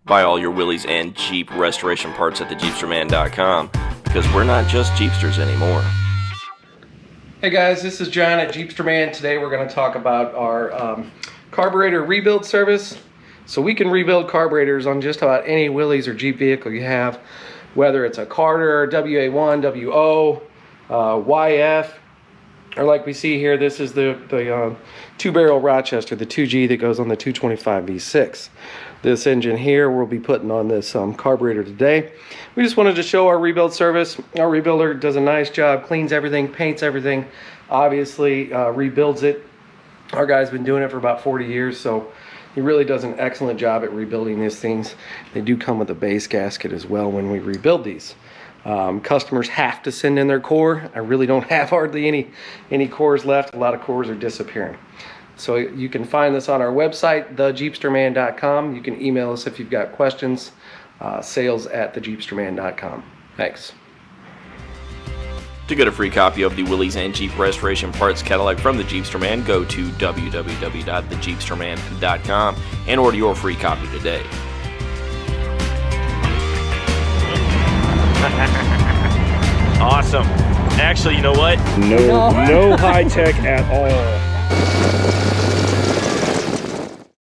Buy all your Willys and Jeep restoration parts at thejeepsterman.com, because we're not just Jeepsters anymore. Hey guys, this is John at Jeepsterman. Today we're going to talk about our carburetor rebuild service. So we can rebuild carburetors on just about any Willys or Jeep vehicle you have, whether it's a Carter, WA1, WO, YF, or like we see here, this is the two-barrel Rochester, the 2G that goes on the 225 V6. This engine here we'll be putting on this carburetor today. We just wanted to show our rebuild service. Our rebuilder does a nice job, cleans everything, paints everything, obviously rebuilds it. Our guy's been doing it for about 40 years, so he really does an excellent job at rebuilding these things. They do come with a base gasket as well when we rebuild these. Customers have to send in their core. I really don't have hardly any cores left. A lot of cores are disappearing. So you can find this on our website, thejeepsterman.com. You can email us if you've got questions, sales@thejeepsterman.com. Thanks. To get a free copy of the Willys and Jeep Restoration Parts catalog from the Jeepsterman, go to www.thejeepsterman.com and order your free copy today. Awesome. Actually, you know what? No high tech at all.